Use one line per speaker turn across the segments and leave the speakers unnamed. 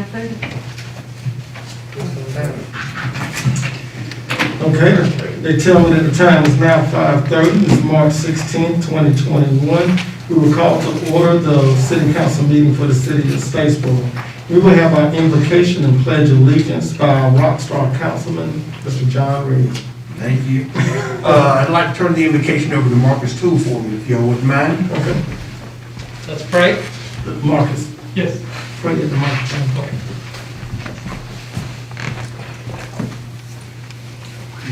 5:30.
Okay, they tell me that the time is now 5:30, it's March 16, 2021. We will call to order the city council meeting for the city of Statesboro. We will have our invocation and pledge allegiance by our Rockstar Councilman, Mr. John Reed.
Thank you. I'd like to turn the invocation over to Marcus Toole for me, if y'all wouldn't mind.
Okay,
Let's pray.
Marcus,
Yes.
pray at the microphone.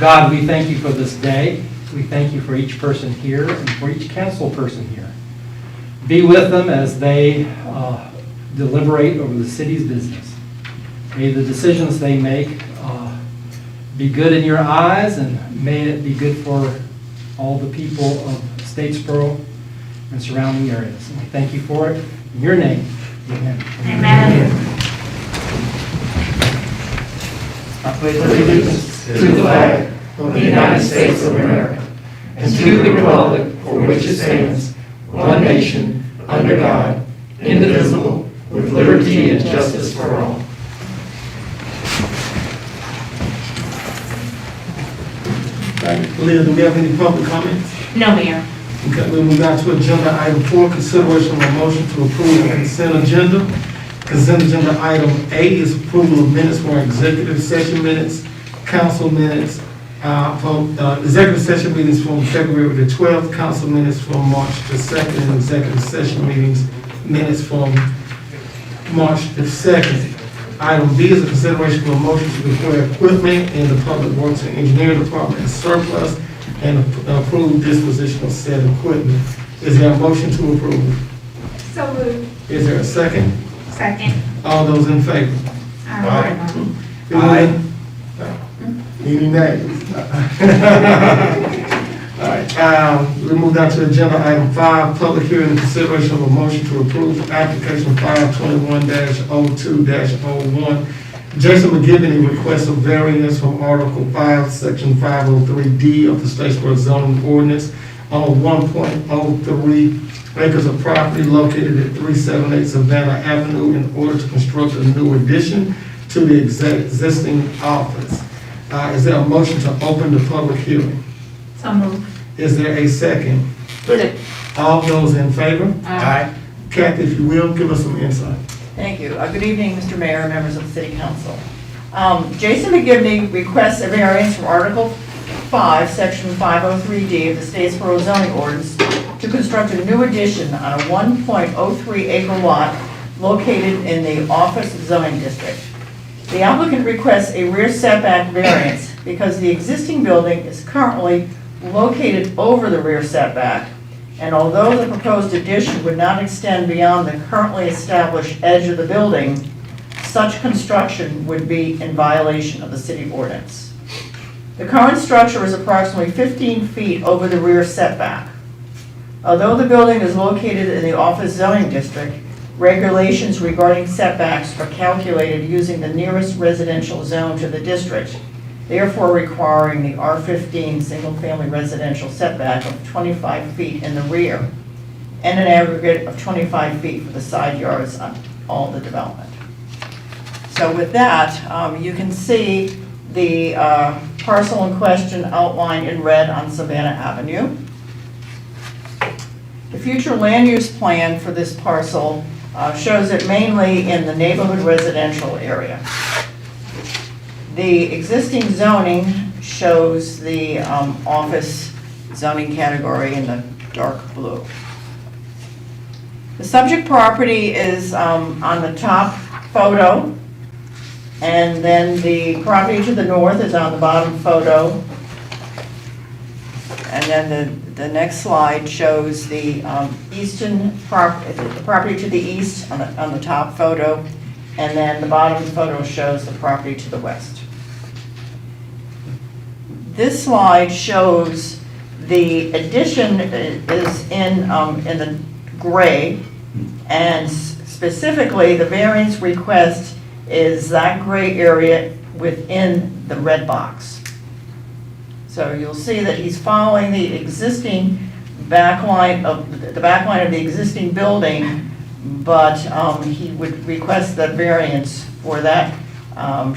God, we thank you for this day. We thank you for each person here and for each council person here. Be with them as they deliberate over the city's business. May the decisions they make be good in your eyes, and may it be good for all the people of Statesboro and surrounding areas. And we thank you for it. In your name, amen.
Amen.
I pledge allegiance to the flag of the United States of America and to the republic for which it stands, one nation, under God, indivisible, with liberty and justice for all.
Leah, do we have any public comments?
No, Mayor.
Okay, we'll move on to agenda item 4, consideration of a motion to approve the consent agenda. Consent agenda item A is approval of minutes for executive session minutes, council minutes, executive session meetings from February the 12th, council minutes from March the 2nd, and executive session minutes from March the 2nd. Item B is a consideration of a motion to declare equipment in the Public Works and Engineering Department as surplus and approve disposition of said equipment. Is there a motion to approve?
So moved.
Is there a second?
Second.
All those in favor?
Aye.
Any nays? All right, we move down to agenda item 5, public hearing and consideration of a motion to approve application 521-02-01. Jason McGivney requests a variance from Article 5, Section 503D of the Statesboro zoning ordinance on 1.03 acres of property located at 378 Savannah Avenue in order to construct a new addition to the existing office. Is there a motion to open the public hearing?
So moved.
Is there a second? All those in favor?
Aye.
Kathy, if you will, give us some insight.
Thank you. Good evening, Mr. Mayor, members of the City Council. Jason McGivney requests a variance from Article 5, Section 503D of the Statesboro zoning ordinance to construct a new addition on a 1.03 acre lot located in the office zoning district. The applicant requests a rear setback variance because the existing building is currently located over the rear setback, and although the proposed addition would not extend beyond the currently established edge of the building, such construction would be in violation of the city ordinance. The current structure is approximately 15 feet over the rear setback. Although the building is located in the office zoning district, regulations regarding setbacks are calculated using the nearest residential zone to the district, therefore requiring the R15 single-family residential setback of 25 feet in the rear and an aggregate of 25 feet for the side yards on all the development. So with that, you can see the parcel in question outlined in red on Savannah Avenue. The future land use plan for this parcel shows it mainly in the neighborhood residential area. The existing zoning shows the office zoning category in the dark blue. The subject property is on the top photo, and then the property to the north is on the bottom photo. And then the next slide shows the the property to the east on the top photo, and then the bottom photo shows the property to the west. This slide shows the addition is in the gray, and specifically the variance request is that gray area within the red box. So you'll see that he's following the existing backline of the existing building, but he would request that variance for that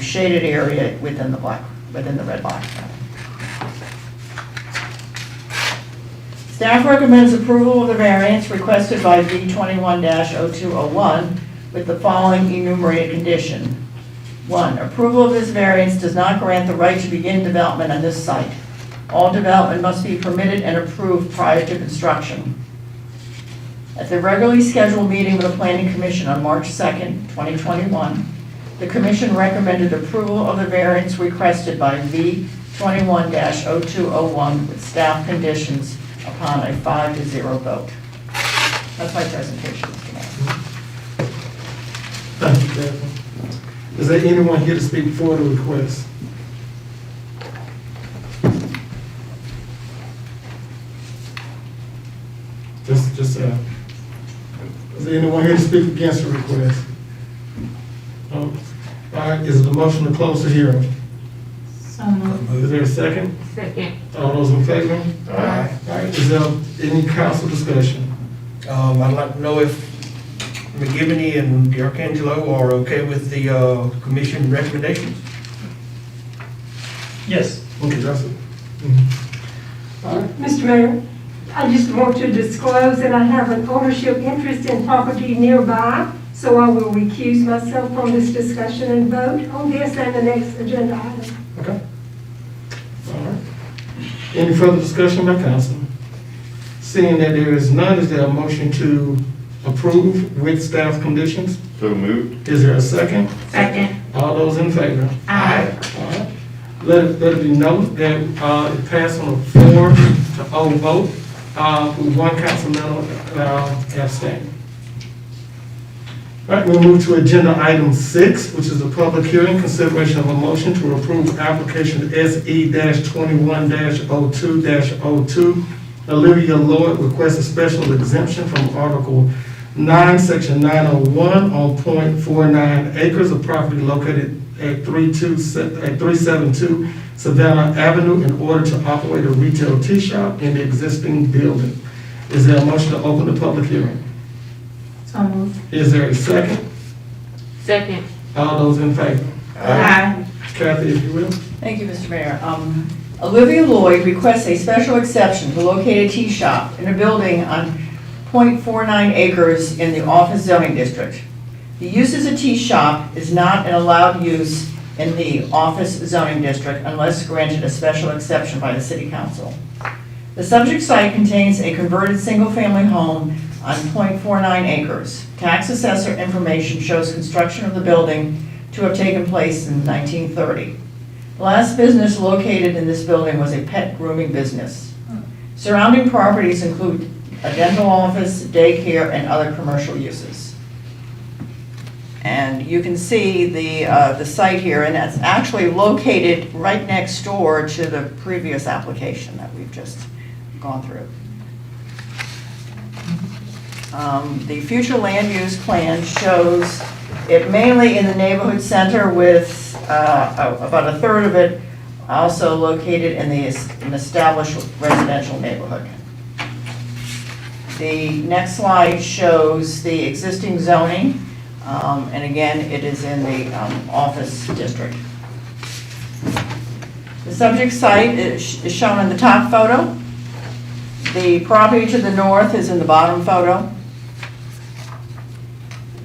shaded area within the red box. Staff recommends approval of the variance requested by V 21-0201 with the following enumerated condition. 1, approval of this variance does not grant the right to begin development on this site. All development must be permitted and approved prior to construction. At the regularly scheduled meeting of the Planning Commission on March 2nd, 2021, the Commission recommended approval of the variance requested by V 21-0201 with staff conditions upon a 5-0 vote. That's my presentation, Mr. Mayor.
Thank you, Catherine. Is there anyone here to speak for the request? Is there anyone here to speak against the request? No? All right, is it a motion to close the hearing?
So moved.
Is there a second?
Second.
All those in favor?
Aye.
All right, is there any council discussion?
I'd like to know if McGivney and D'Arcangelo are okay with the commission recommendations?
Yes.
Okay, that's it. All right,
Mr. Mayor, I just want to disclose that I have an ownership interest in property nearby, so I will recuse myself from this discussion and vote on this and the next agenda item.
okay. All right. Any further discussion by council? Seeing that there is none, is there a motion to approve with staff conditions?
So moved.
Is there a second?
Second.
All those in favor?
Aye.
All right. Let it be noted that it passed on a 4-0 vote with one council member abstaining. All right, we'll move to agenda item 6, which is a public hearing, consideration of a motion to approve application SE-21-02-02. Olivia Lloyd requests a special exemption from Article 9, Section 901 on .49 acres of property located at 372 Savannah Avenue in order to operate a retail tea shop in the existing building. Is there a motion to open the public hearing?
So moved.
Is there a second?
Second.
All those in favor?
Aye.
Kathy, if you will.
Thank you, Mr. Mayor. Olivia Lloyd requests a special exception to locate a tea shop in a building on .49 acres in the office zoning district. The use as a tea shop is not an allowed use in the office zoning district unless granted a special exception by the city council. The subject site contains a converted single-family home on .49 acres. Tax assessor information shows construction of the building to have taken place in 1930. The last business located in this building was a pet grooming business. Surrounding properties include a dental office, daycare, and other commercial uses. And you can see the site here, and it's actually located right next door to the previous application that we've just gone through. The future land use plan shows it mainly in the neighborhood center with about a third of it also located in an established residential neighborhood. The next slide shows the existing zoning, and again, it is in the office district. The subject site is shown in the top photo. The property to the north is in the bottom photo.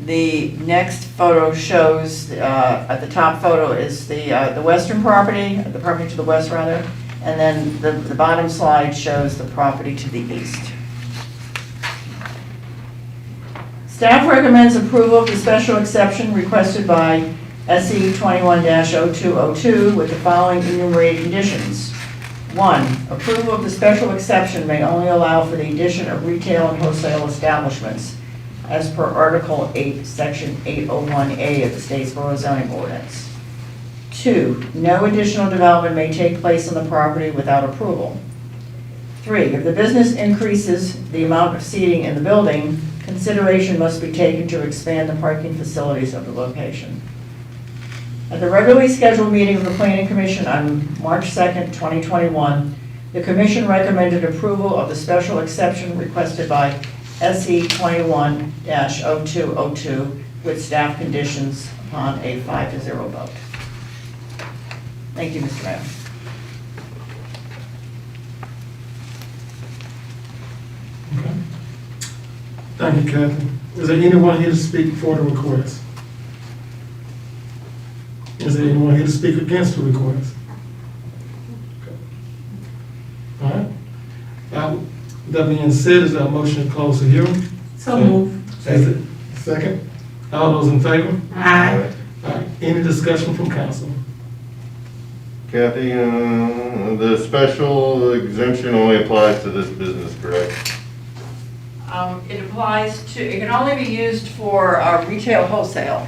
The next photo shows, at the top photo is the western property, the property to the west rather, and then the bottom slide shows the property to the east. Staff recommends approval of the special exception requested by SE 21-0202 with the following enumerated conditions. 1, approval of the special exception may only allow for the addition of retail and wholesale establishments as per Article 8, Section 801A of the Statesboro zoning ordinance. 2, no additional development may take place on the property without approval. 3, if the business increases the amount of seating in the building, consideration must be taken to expand the parking facilities of the location. At the regularly scheduled meeting of the Planning Commission on March 2nd, 2021, the Commission recommended approval of the special exception requested by SE 21-0202 with staff conditions upon a 5-0 vote. Thank you, Mr. Mayor.
Okay. Thank you, Kathy. Is there anyone here to speak for the request? Is there anyone here to speak against the request? All right. That being said, is there a motion to close the hearing?
So move.
Is it second? All those in favor?
Aye.
All right. Any discussion from council?
Kathy, the special exemption only applies to this business, correct?
It applies to, it can only be used for retail wholesale.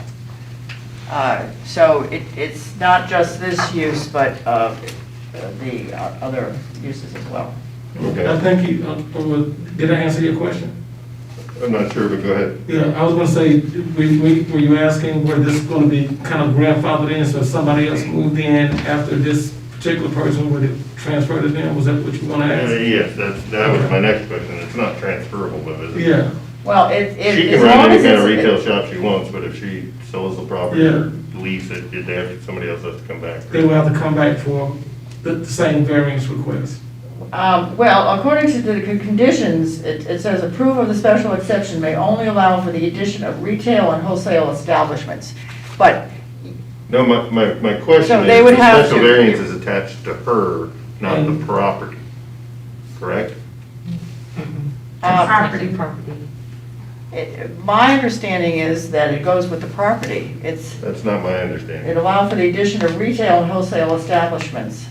So it's not just this use, but the other uses as well.
Okay. I think you, did I answer your question?
I'm not sure, but go ahead.
Yeah, I was gonna say, were you asking where this is gonna be kind of grandfathered in, so if somebody else moved in after this particular person, would it transfer to them? Was that what you were gonna ask?
Yes, that was my next question. It's not transferable, but is it?
Yeah,
Well,
She
as
can
long
run any
as
kind of
it's-
retail shop she wants, but if she sells the property
Yeah.
or lease it, somebody else has to come back.
they will have to come back for the same variance request.
Well, according to the conditions, it says approve of the special exception may only allow for the addition of retail and wholesale establishments. But,
No, my question
So
is,
they would
the
have
special
to-
variance is attached to her, not the
And-
property, correct?
Property.
my understanding is that it goes with the property.
That's not my understanding.
It allows for the addition of retail and wholesale establishments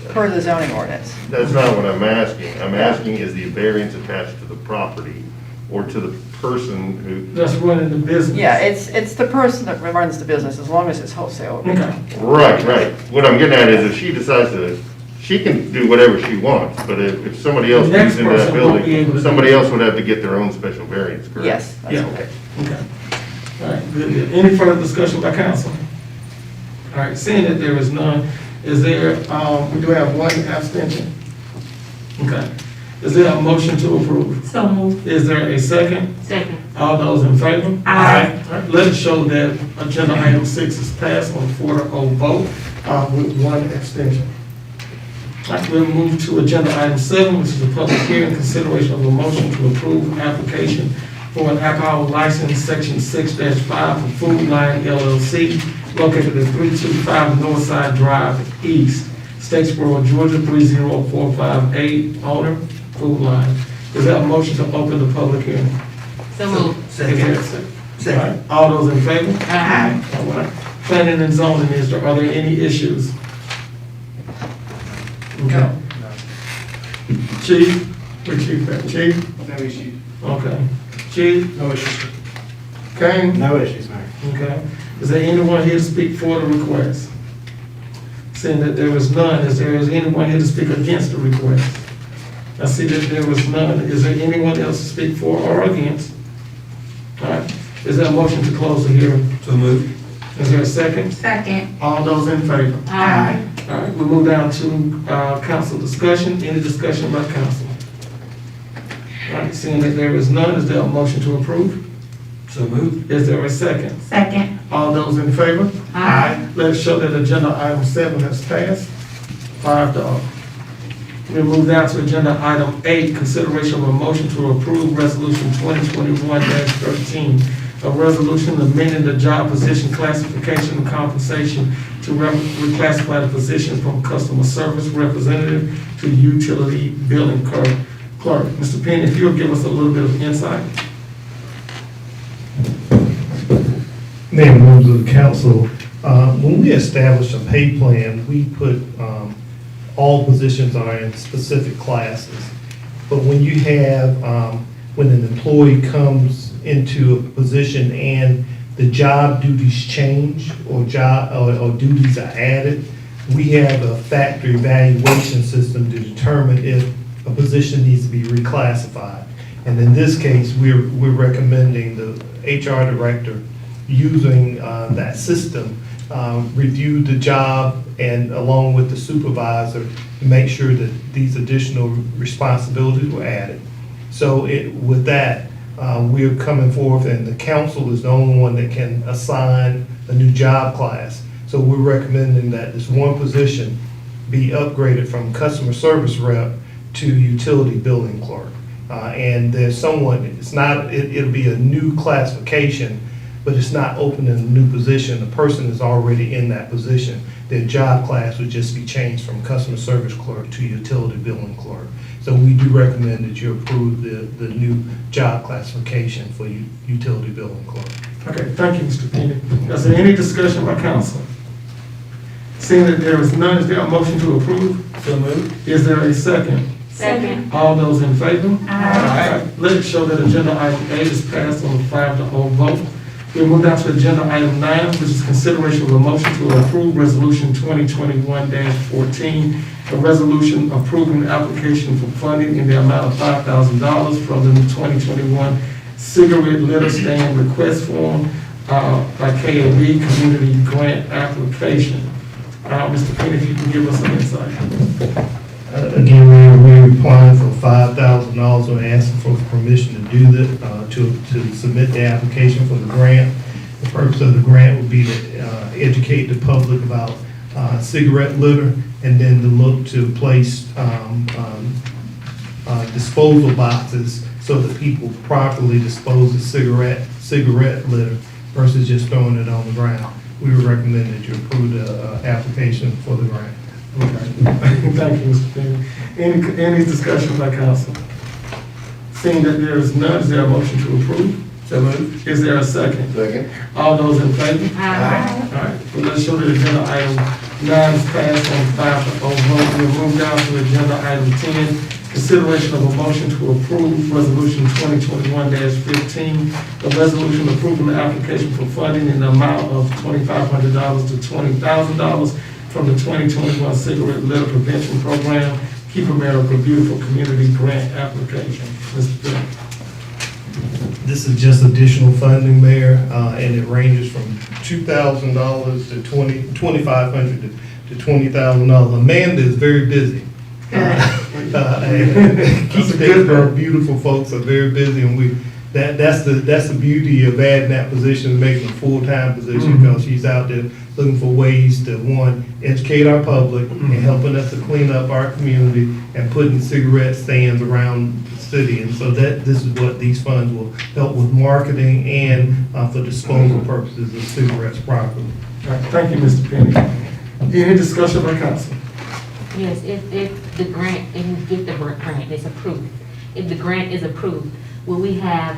per the zoning ordinance.
That's not what I'm asking. I'm asking, is the variance attached to the property or to the person who?
That's running the business.
Yeah, it's the person that runs the business, as long as it's wholesale.
Okay.
Right. What I'm getting at is if she decides to, she can do whatever she wants, but if somebody else
The next
moves into that
person won't be able to
building,
do
somebody
that.
else would have to get their own special variance, correct?
Yes, that's
Yeah.
okay.
Okay. All right, good. Any further discussion by council? All right, seeing that there is none, is there, we do have one abstention. Okay. Is there a motion to approve?
So move.
Is there a second?
Second.
All those in favor?
Aye.
All right, let it show that agenda item 6 is passed on a 4-0 vote, with one abstention. All right, we'll move to agenda item 7, which is a public hearing, consideration of a motion to approve application for an alcohol license, section 6-5 for Food Line LLC, located at 325 Northside Drive East, Statesboro, Georgia, 30458, owner, Food Line. Is there a motion to open the public hearing?
So move.
Is there a second? All right, all those in favor?
Aye.
All right. Planning and zoning, are there any issues? Okay. Chief, where Chief at? Chief?
No issue.
Okay. Chief?
No issues.
Kane?
No issues, Mayor.
Okay. Is there anyone here to speak for the request? Seeing that there is none, is anyone here to speak against the request? I see that there was none. Is there anyone else to speak for or against? All right. Is there a motion to close the hearing?
So moved.
Is there a second?
Second.
All those in favor?
Aye.
All right, we move down to council discussion. Any discussion by council? All right, seeing that there is none, is there a motion to approve?
So moved.
Is there a second?
Second.
All those in favor?
Aye.
Let us show that agenda item 7 has passed, 5-0. We move down to agenda item 8, consideration of a motion to approve resolution 2021-13, a resolution amending the job position classification and compensation to reclassify the position from customer service representative to utility billing clerk. Mr. Penn, if you'll give us a little bit of insight.
Mayor, members of the council, when we establish a pay plan, we put all positions are in specific classes. But when you have, when an employee comes into a position and the job duties change or duties are added, we have a factor evaluation system to determine if a position needs to be reclassified. And in this case, we're recommending the HR director using that system, review the job and along with the supervisor to make sure that these additional responsibilities were added. So with that, we're coming forth, and the council is the only one that can assign a new job class. So we're recommending that this one position be upgraded from customer service rep to utility billing clerk. And there's someone, it's not, it'll be a new classification, but it's not opening a new position. The person is already in that position. Their job class would just be changed from customer service clerk to utility billing clerk. So we do recommend that you approve the new job classification for utility billing clerk.
Okay, thank you, Mr. Penny. Is there any discussion by council? Seeing that there is none, is there a motion to approve?
So moved.
Is there a second?
Second.
All those in favor?
Aye.
Let it show that agenda item 8 is passed on a 5-0 vote. We'll move down to agenda item 9, which is consideration of a motion to approve resolution 2021-14, a resolution approving the application for funding in the amount of $5,000 from the 2021 cigarette litter stand request form by KAB Community Grant Application. Mr. Penny, if you can give us some insight.
Again, we're applying for $5,000 and asking for permission to do that, to submit the application for the grant. The purpose of the grant would be to educate the public about cigarette litter, and then to look to place disposal boxes so that people properly dispose of cigarette litter versus just throwing it on the ground. We would recommend that you approve the application for the grant.
Okay, thank you, Mr. Penny. Any discussion by council? Seeing that there is none, is there a motion to approve?
So moved.
Is there a second?
Second.
All those in favor?
Aye.
All right, well, let's show that agenda item 9 is passed on 5-0 vote. We'll move down to agenda item 10, consideration of a motion to approve resolution 2021-15, a resolution approving the application for funding in the amount of $2,500 to $20,000 from the 2021 cigarette litter prevention program, Keep America Beautiful Community Grant Application. Mr. Bennett.
This is just additional funding, Mayor, and it ranges from $2,000 to $2,500 to $20,000. Amanda is very busy. And Keep Taking Our Beautiful folks are very busy, and that's the beauty of adding that position and making it a full-time position, because she's out there looking for ways to, one, educate our public and helping us to clean up our community and putting cigarette stands around the city. And so this is what these funds will help with marketing and for disposal purposes of cigarettes properly.
All right, thank you, Mr. Penny. Any discussion by council?
Yes, if the grant, if the grant is approved, if the grant is approved, will we have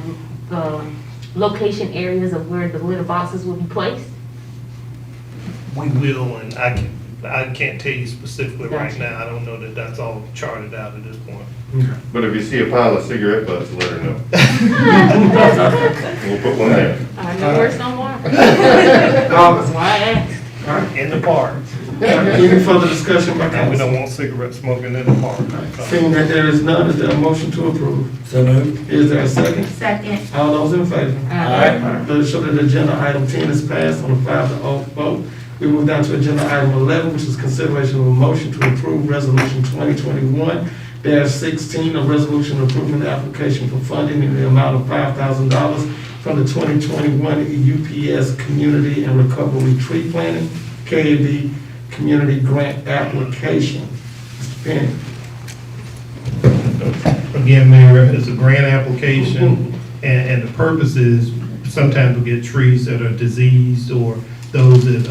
location areas of where the litter boxes will be placed?
We will, and I can't tell you specifically right now. I don't know that that's all charted out at this point.
Okay.
But if you see a pile of cigarette butts, let her know. We'll put one there.
I know where it's no more. That's why I asked.
All right,
In the park.
any further discussion by
And we
council?
don't want cigarette smoking in the park.
Seeing that there is none, is there a motion to approve?
So moved.
Is there a second?
Second.
All those in favor?
Aye.
All right, let us show that agenda item 10 is passed on a 5-0 vote. We move down to agenda item 11, which is consideration of a motion to approve resolution 2021-16, a resolution approving the application for funding in the amount of $5,000 from the 2021 UPS Community and Recovery Tree Planting, KAB Community Grant Application. Mr. Penny.
Again, Mayor, it's a grant application, and the purpose is sometimes we get trees that are diseased or those that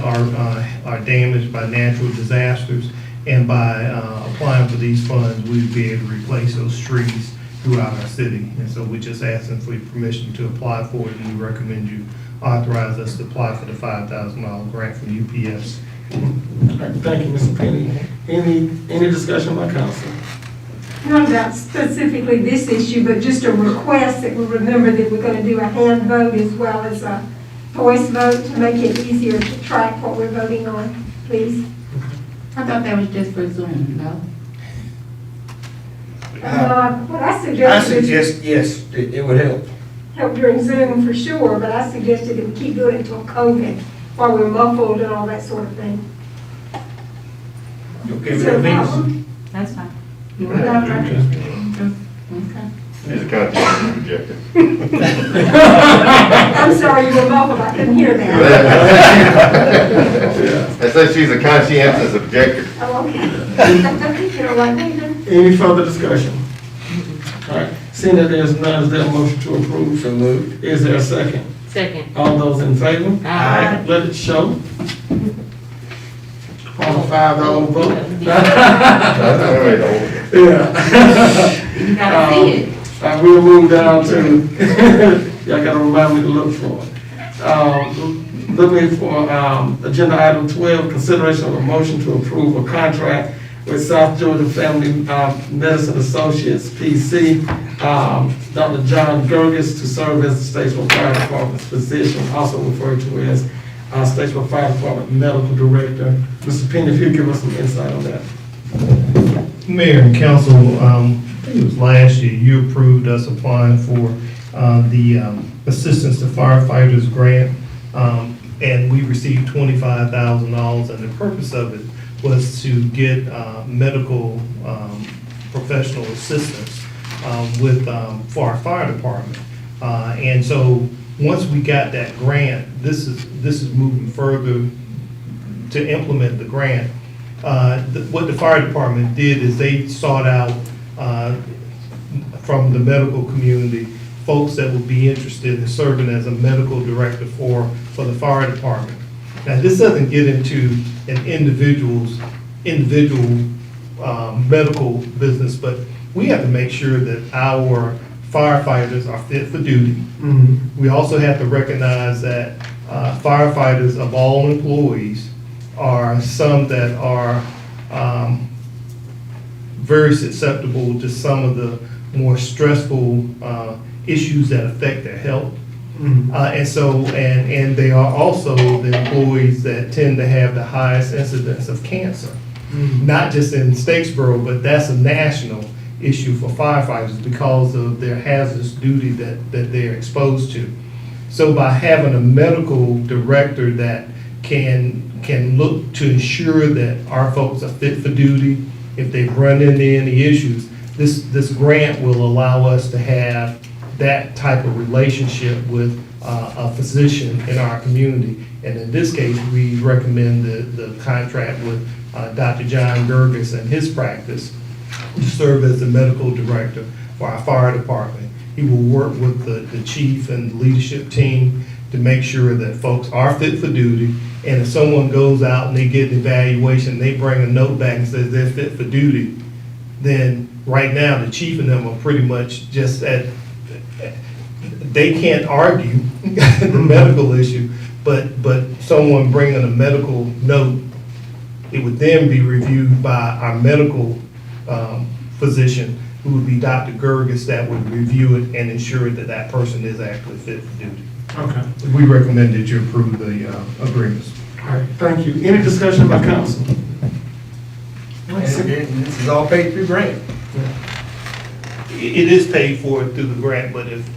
are damaged by natural disasters. And by applying for these funds, we'd be able to replace those trees throughout our city. And so we're just asking for your permission to apply for it, and we recommend you authorize us to apply for the $5,000 grant from UPS.
All right, thank you, Mr. Penny. Any discussion by council?
Not about specifically this issue, but just a request that we remember that we're going to do a hand vote as well as a voice vote to make it easier to track what we're voting on, please.
I thought that was just for Zoom, no?
What I
I
suggested is
suggest, yes, it would help.
help during Zoom for sure, but I suggested that we keep doing it until COVID, while we're muffled and all that sort of thing.
You okay
Is
with
there
that,
a
Venus?
problem?
That's fine.
Okay.
Okay.
She's a conscientious objector.
I'm sorry, you were muffled, I couldn't hear that.
I said she's a conscientious objector.
Oh, okay. You don't like me then?
Any further discussion? All right, seeing that there's none, is there a motion to approve?
So moved.
Is there a second?
Second.
All those in favor?
Aye.
Let it show. All 5-0 vote. Yeah.
You gotta see it.
We'll move down to, y'all gotta remind me to look for it. Looking for, agenda item 12, consideration of a motion to approve a contract with South Georgia Family Medicine Associates, PC, Dr. John Gerges to serve as the Statesboro Fire Department's physician, also referred to as Statesboro Fire Department Medical Director. Mr. Penny, if you give us some insight on that.
Mayor and council, I think it was last year, you approved us applying for the Assistance to Firefighters Grant, and we received $25,000, and the purpose of it was to get medical professional assistance for our fire department. And so, once we got that grant, this is moving further to implement the grant. What the fire department did is they sought out from the medical community folks that would be interested in serving as a medical director for the fire department. Now, this doesn't get into an individual medical business, but we have to make sure that our firefighters are fit for duty.
Mm-hmm.
We also have to recognize that firefighters of all employees are some that are very susceptible to some of the more stressful issues that affect their health.
Mm-hmm.
And they are also the employees that tend to have the highest incidence of cancer.
Mm-hmm.
Not just in Statesboro, but that's a national issue for firefighters because of their hazardous duty that they're exposed to. So by having a medical director that can look to ensure that our folks are fit for duty, if they've run into any issues, this grant will allow us to have that type of relationship with a physician in our community. And in this case, we recommend the contract with Dr. John Gerges and his practice to serve as the medical director for our fire department. He will work with the chief and the leadership team to make sure that folks are fit for duty. And if someone goes out and they get an evaluation, they bring a note back and says they're fit for duty, then right now the chief and them are pretty much just they can't argue the medical issue, but someone bringing a medical note, it would then be reviewed by our medical physician, who would be Dr. Gerges, that would review it and ensure that that person is actually fit for duty.
Okay.
We recommend that you approve the agreements.
All right, thank you. Any discussion by council?
And this is all paid through grant.
It is paid for through the grant, but if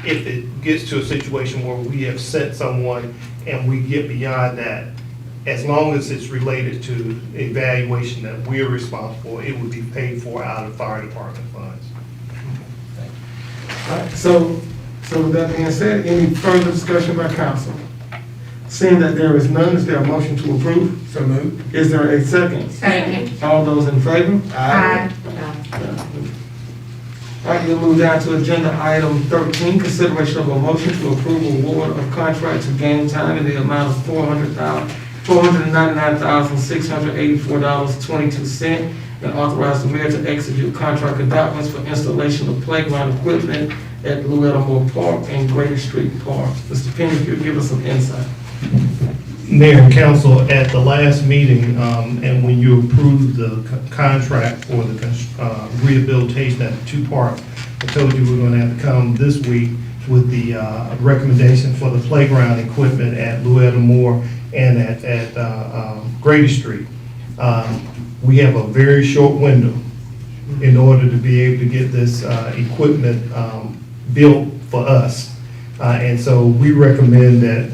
it gets to a situation where we have sent someone and we get beyond that, as long as it's related to evaluation that we're responsible for, it would be paid for out of fire department funds.
All right, so with that being said, any further discussion by council? Seeing that there is none, is there a motion to approve?
So moved.
Is there a second?
Second.
All those in favor?
Aye.
All right, we'll move down to agenda item 13, consideration of a motion to approve award of contract to Game Time in the amount of $499,684.22, and authorize the mayor to execute contract documents for installation of playground equipment at Louisville Park and Greater Street Park. Mr. Penny, if you'll give us some insight.
Mayor and council, at the last meeting, and when you approved the contract for the rehabilitation at the two parks, I told you we're gonna have to come this week with the recommendation for the playground equipment at Louisville and at Grady Street. We have a very short window in order to be able to get this equipment built for us. And so we recommend that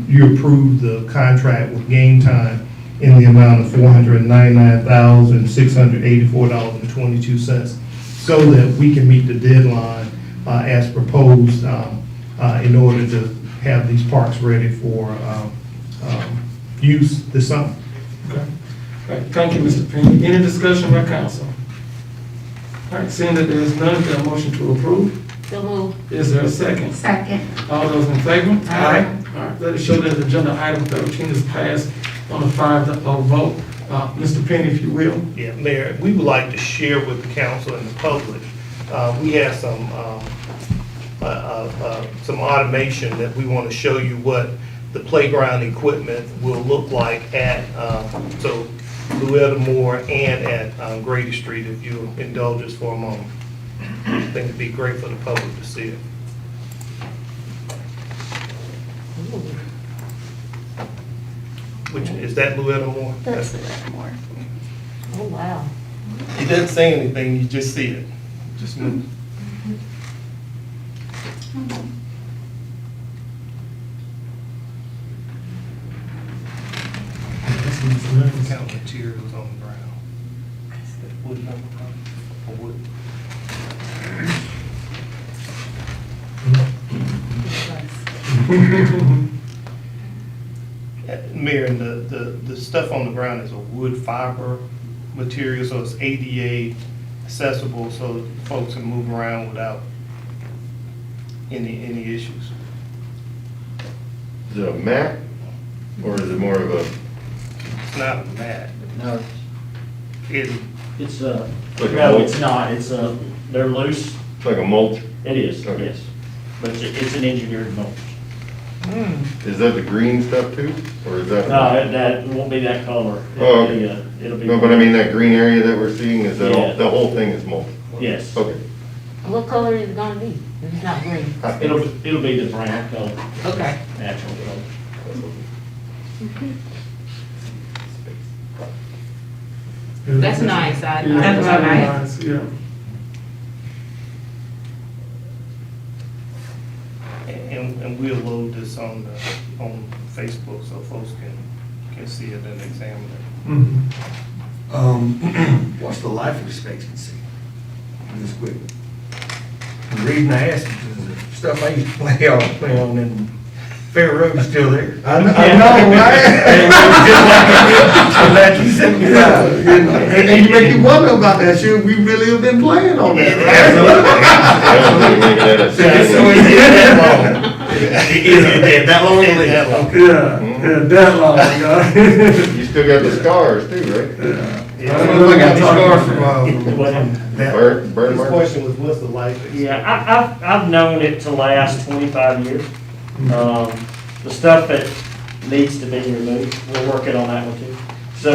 you approve the contract with Game Time in the amount of $499,684.22, so that we can meet the deadline as proposed in order to have these parks ready for use this summer.
Okay. All right, thank you, Mr. Penny. Any discussion by council? All right, seeing that there is none, is there a motion to approve?
So move.
Is there a second?
Second.
All those in favor?
Aye.
All right, let it show that agenda item 13 is passed on a 5-0 vote. Mr. Penny, if you will.
Yeah, Mayor, we would like to share with the council and the public, we have some automation that we want to show you what the playground equipment will look like at, so Louisville Moore and at Grady Street, if you'll indulge us for a moment. I think it'd be great for the public to see it. Which, is that Louisville Moore?
That's the more.
Oh, wow.
It doesn't say anything, you just see it. Just move. Count materials on the ground. Wood number, or wood. Mayor, and the stuff on the ground is a wood fiber material, so it's ADA accessible, so folks can move around without any issues.
Is it a mat, or is it more of a,
It's not a mat.
No,
It,
it's,
Like a
no,
mulch?
it's not, it's, they're loose,
like a mulch?
it is,
Okay.
yes. But it's an engineered mulch.
Is that the green stuff too, or is that?
No, that won't be that color.
Oh,
It'll be,
okay.
it'll be.
No, but I mean, that green area that we're seeing, is that all,
Yeah.
the whole thing is mulch?
Yes.
Okay.
What color is it gonna be? It's not green.
It'll be the brown color,
Okay.
natural color.
That's nice.
Yeah,
That's
very
nice.
nice, yeah.
and we'll load this on Facebook so folks can see it and examine it.
Mhm.
What's the life expectancy of this equipment? The reason I asked is the stuff I used to play on in Fair Road's still there.
I know, right?
In 1975.
And you make you wonder about that, should we really have been playing on that, right?
So it did that long. Is it dead that long?
That long.
Yeah, that long, yeah.
You still got the scars too, right?
I don't know if I got the scar from, that.
Burn
His
marks?
question was, what's the life expectancy?
Yeah, I've known it to last 25 years. The stuff that needs to be removed, we're working on that one too. So,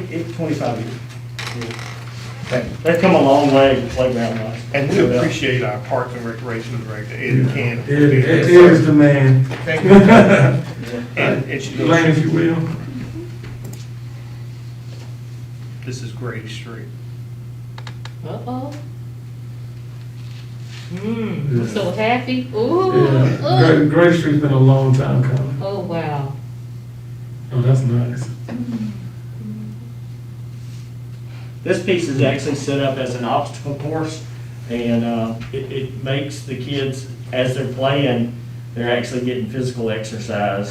it's 25 years. Yeah. They've come a long way with playground wise.
And we appreciate our Parks and Recreation Director, Eddie Cannon.
It is the man.
Thank you.
And she
Lane, if
goes,
you will.
this is Grady Street.
Uh-oh. I'm so happy. Ooh.
Yeah,
Ooh.
Great Street's been a long time coming.
Oh, wow.
Oh, that's nice.
This piece is actually set up as an obstacle course, and it makes the kids, as they're playing, they're actually getting physical exercise.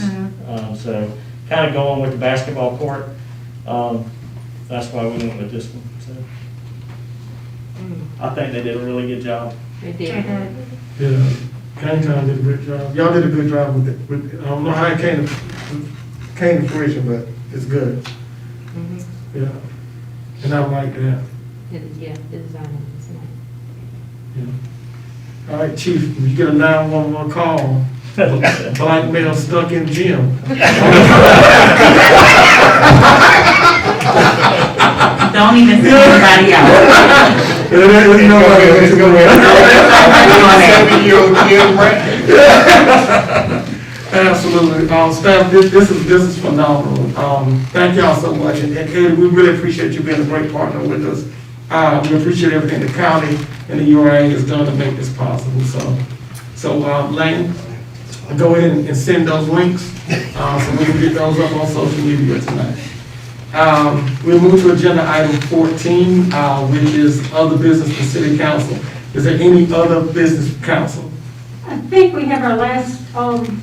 So kind of going with the basketball court. That's why we went with this one. So I think they did a really good job.
They did.
Yeah, Kangtown did a good job. Y'all did a good job with it. I don't know how it came to fruition, but it's good.
Mhm.
Yeah. And I like that.
Yeah, the design is nice.
Yeah. All right, Chief, when you get a 911 call, black male stuck in gym.
Don't even see anybody else.
You know what it's going
Seven-year-old kid, right?
Absolutely. Staff, this is phenomenal. Thank y'all so much. And Eddie, we really appreciate you being a great partner with us. We appreciate everything the county and the URA has done to make this possible. So Lane, go ahead and send those links, so we can get those up on social media tonight. We'll move to agenda item 14, which is other business for city council. Is there any other business for council?
I think we have our last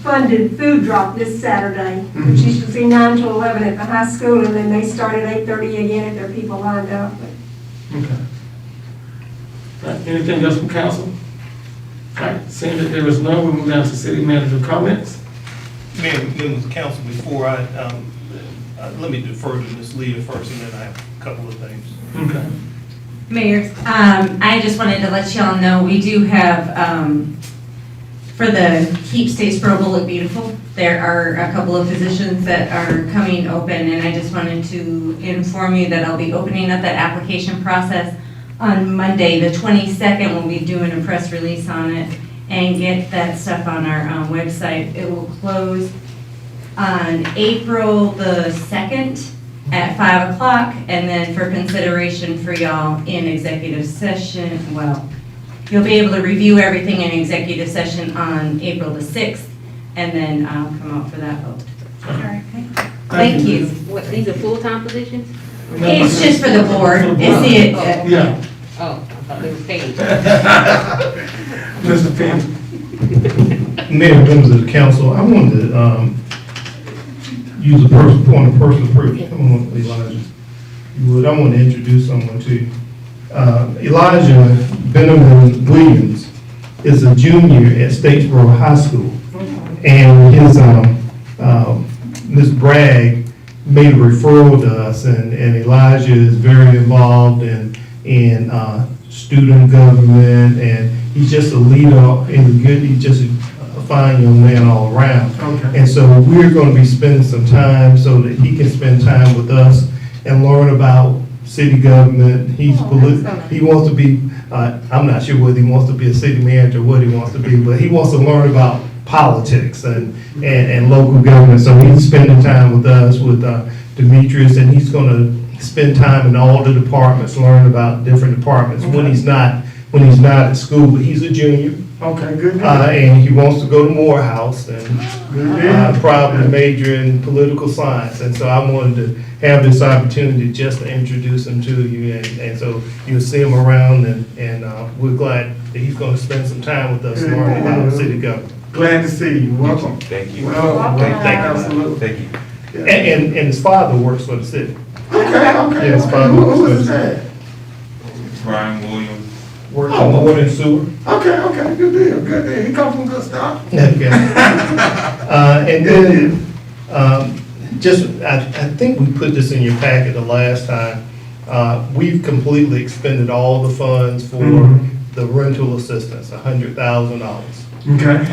funded food drop this Saturday, which you should see 9 to 11 at the high school, and then they start at 8:30 again if there are people lined up.
Okay. All right, anything else from council? All right, seeing that there is none, we'll move down to city manager comments.
Mayor, members of council, before let me defer to Ms. Leah first, and then I have a couple of things.
Okay.
Mayor, I just wanted to let y'all know, we do have, for the Keep Statesboro Look Beautiful, there are a couple of positions that are coming open, and I just wanted to inform you that I'll be opening up that application process on Monday, the 22nd. We'll be doing a press release on it and get that stuff on our website. It will close on April the 2nd at 5 o'clock, and then for consideration for y'all in executive session, well, you'll be able to review everything in executive session on April the 6th, and then come out for that vote. Okay. Thank you.
What, these are full-time positions?
It's just for the board. It's the,
Yeah.
Oh, I thought they were paid.
Mr. Penn.
Mayor, members of the council, I wanted to use a point of personal privilege. Come on, Elijah. You would, I want to introduce someone to you. Elijah Benjamin Williams is a junior at Statesboro High School. And his, Ms. Bragg made a referral to us, and Elijah is very involved in student government, and he's just a leader, he's just a fine young man all around.
Okay.
And so we're going to be spending some time so that he can spend time with us and learn about city government. He wants to be, I'm not sure whether he wants to be a city manager or what he wants to be, but he wants to learn about politics and local government. So he's spending time with us, with Demetrius, and he's going to spend time in all the departments, learn about different departments when he's not at school. But he's a junior.
Okay, good.
And he wants to go to Morehouse and probably major in political science. And so I wanted to have this opportunity just to introduce him to you. And so you'll see him around, and we're glad that he's going to spend some time with us learning about city government.
Glad to see you. Welcome.
Thank you.
Welcome.
Thank you.
Absolutely.
Thank you.
Yeah.
And his father works for the city.
Okay.
Yes,
Okay. Who is that?
Brian Williams.
Works on the water and sewer.
Okay. Good deal. He come from good stuff.
Okay. And then, I think we put this in your packet the last time. We've completely expended all the funds for the rental assistance, $100,000.
Okay.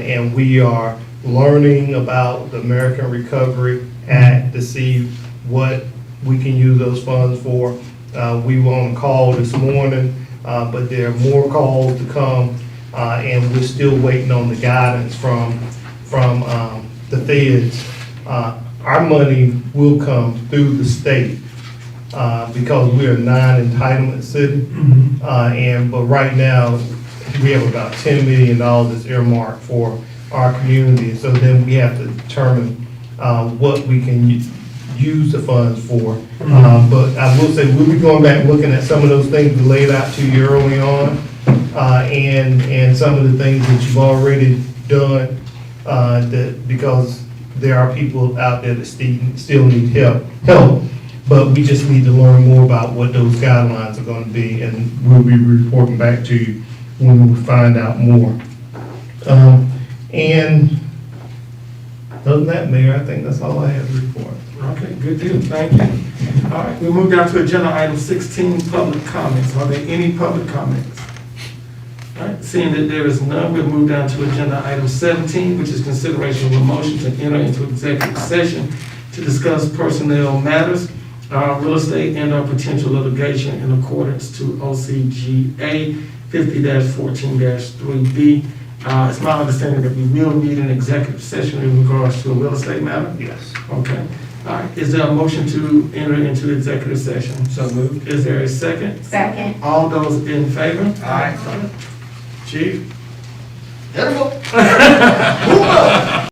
And we are learning about the American Recovery Act to see what we can use those funds for. We were on a call this morning, but there are more calls to come, and we're still waiting on the guidance from the feds. Our money will come through the state because we're a non-entitlement city, but right now we have about $10 million earmarked for our community. So then we have to determine what we can use the funds for. But I will say, we'll be going back looking at some of those things we laid out to you early on, and some of the things that you've already done, because there are people out there that still need help, but we just need to learn more about what those guidelines are going to be, and we'll be reporting back to you when we find out more. And other than that, Mayor, I think that's all I have to report.
Okay, good deal. Thank you. All right, we move down to agenda item 16, public comments. Are there any public comments? All right, seeing that there is none, we'll move down to agenda item 17, which is consideration of a motion to enter into executive session to discuss personnel matters, real estate, and/or potential litigation in accordance to OCGA 50-14-3B. It's my understanding that we will need an executive session in regards to a real estate matter?
Yes.
Okay. All right. Is there a motion to enter into executive session?
So moved.
Is there a second?
Second.
All those in favor?
Aye.
Chief?
There we go.